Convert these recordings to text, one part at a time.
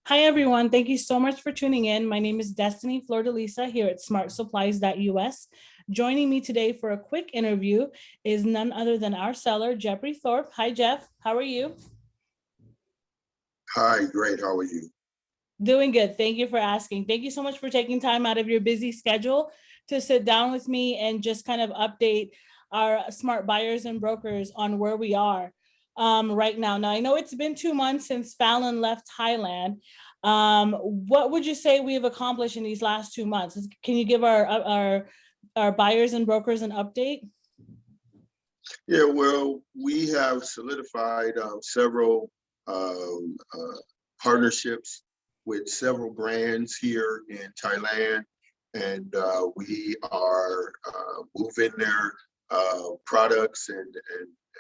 Hi, everyone. Thank you so much for tuning in. My name is Destiny Flor-de-Lisa here at smartsupplies.us. Joining me today for a quick interview is none other than our seller, Jeffrey Thorpe. Hi, Jeff. How are you? Hi, great. How are you? Doing good. Thank you for asking. Thank you so much for taking time out of your busy schedule to sit down with me and just kind of update our smart buyers and brokers on where we are right now. Now, I know it's been 2 months since Fallon left Thailand. What would you say we have accomplished in these last 2 months? Can you give our buyers and brokers an update? Yeah, well, we have solidified several um, uh, partnerships with several brands here in Thailand, and we are moving their products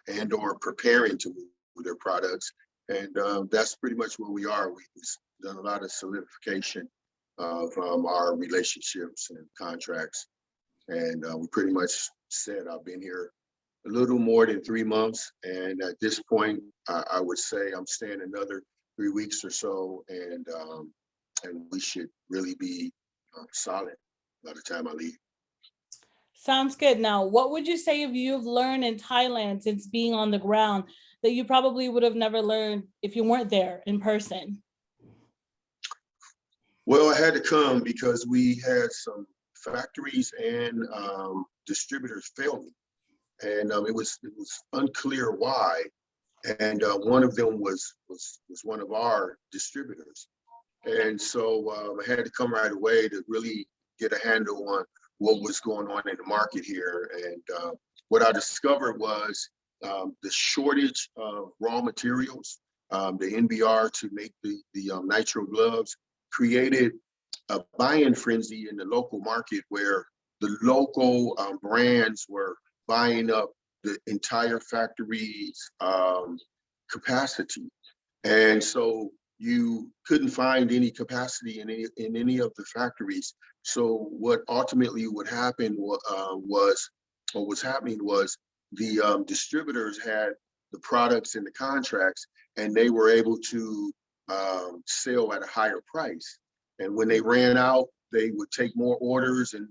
and or preparing to move their products, and that's pretty much where we are. We've done a lot of solidification of our relationships and contracts, and we pretty much said I've been here a little more than 3 months. And at this point, I would say I'm staying another 3 weeks or so, and we should really be solid by the time I leave. Sounds good. Now, what would you say if you've learned in Thailand since being on the ground that you probably would have never learned if you weren't there in person? Well, I had to come because we had some factories and distributors fail me, and it was unclear why. And one of them was one of our distributors. And so I had to come right away to really get a handle on what was going on in the market here. And what I discovered was the shortage of raw materials, the NBR to make the nitro gloves created a buy-in frenzy in the local market where the local brands were buying up the entire factory's capacity. And so you couldn't find any capacity in any of the factories. So what ultimately would happen was, or was happening was the distributors had the products and the contracts, and they were able to sell at a higher price. And when they ran out, they would take more orders, and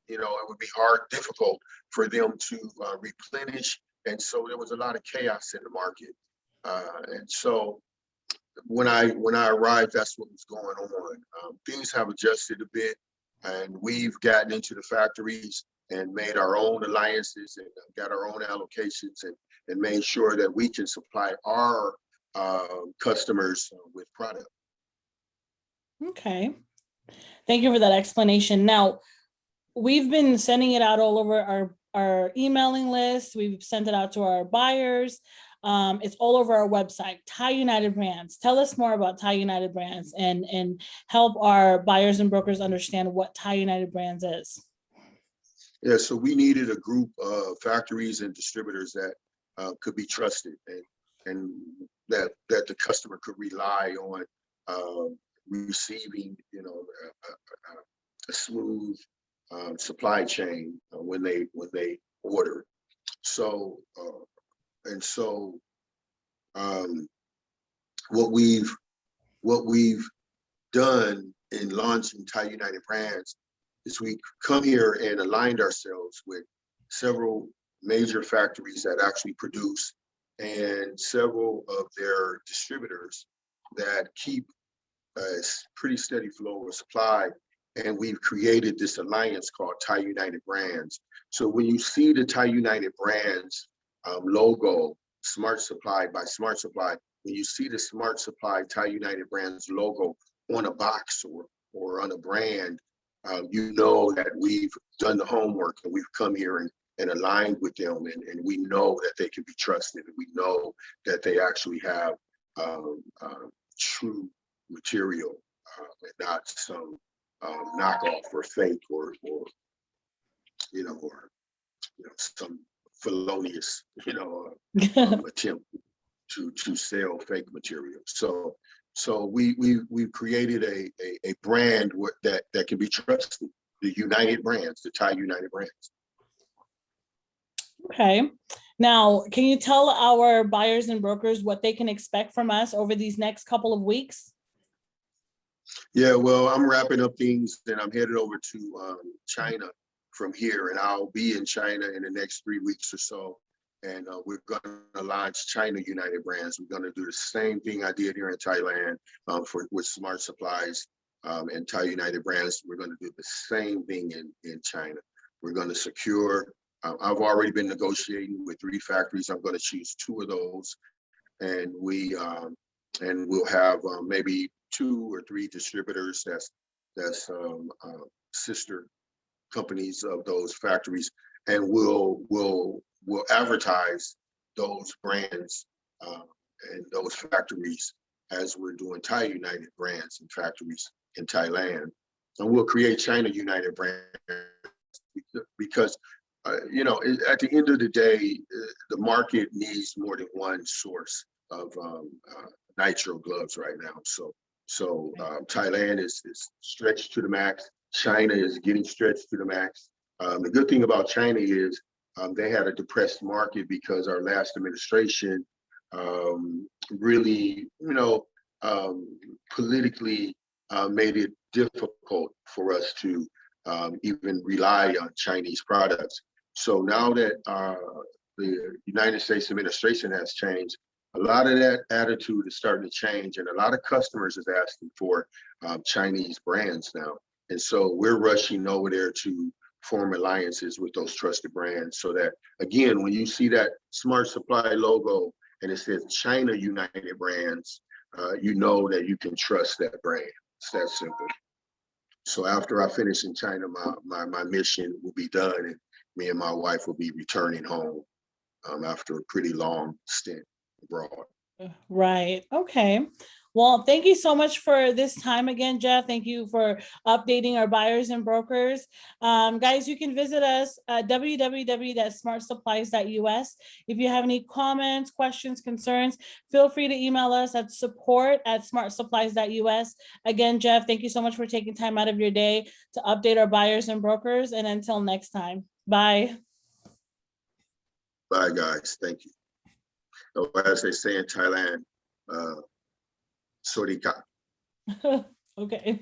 it would be difficult for them to replenish. And so there was a lot of chaos in the market. And so when I arrived, that's what was going on. Things have adjusted a bit, and we've gotten into the factories and made our own alliances and got our own allocations, and made sure that we can supply our customers with product. Okay. Thank you for that explanation. Now, we've been sending it out all over our emailing list. We've sent it out to our buyers. It's all over our website, Thai United Brands. Tell us more about Thai United Brands and help our buyers and brokers understand what Thai United Brands is. Yeah, so we needed a group of factories and distributors that could be trusted, and that the customer could rely on receiving, a smooth supply chain when they order. So and so what we've done in launching Thai United Brands is we come here and aligned ourselves with several major factories that actually produce, and several of their distributors that keep a pretty steady flow of supply. And we've created this alliance called Thai United Brands. So when you see the Thai United Brands logo, Smart Supply by Smart Supply, when you see the Smart Supply Thai United Brands logo on a box or on a brand, you know that we've done the homework, and we've come here and aligned with them, and we know that they can be trusted, and we know that they actually have true material, and not some knockoff or fake or some felonious attempt to sell fake material. So we've created a brand that can be trusted, the United Brands, the Thai United Brands. Okay. Now, can you tell our buyers and brokers what they can expect from us over these next couple of weeks? Yeah, well, I'm wrapping up things and I'm headed over to China from here, and I'll be in China in the next 3 weeks or so. And we're going to launch China United Brands. We're going to do the same thing I did here in Thailand with Smart Supplies and Thai United Brands. We're going to do the same thing in China. We're going to secure. I've already been negotiating with 3 factories. I'm going to choose 2 of those, and we'll have maybe 2 or 3 distributors that's sister companies of those factories, and we'll advertise those brands and those factories as we're doing Thai United Brands and factories in Thailand, and we'll create China United Brands because at the end of the day, the market needs more than one source of nitrile gloves right now. So Thailand is stretched to the max. China is getting stretched to the max. The good thing about China is they had a depressed market because our last administration really, politically made it difficult for us to even rely on Chinese products. So now that the United States administration has changed, a lot of that attitude is starting to change, and a lot of customers is asking for Chinese brands now. And so we're rushing over there to form alliances with those trusted brands so that, again, when you see that Smart Supply logo and it says China United Brands, you know that you can trust that brand. It's that simple. So after I finish in China, my mission will be done, and me and my wife will be returning home after a pretty long stint abroad. Right. Okay. Well, thank you so much for this time again, Jeff. Thank you for updating our buyers and brokers. Guys, you can visit us at www.smartsupplies.us. If you have any comments, questions, concerns, feel free to email us at support@smartsupplies.us. Again, Jeff, thank you so much for taking time out of your day to update our buyers and brokers. And until next time, bye. Bye, guys. Thank you. As they say in Thailand, Sorry ka. Okay.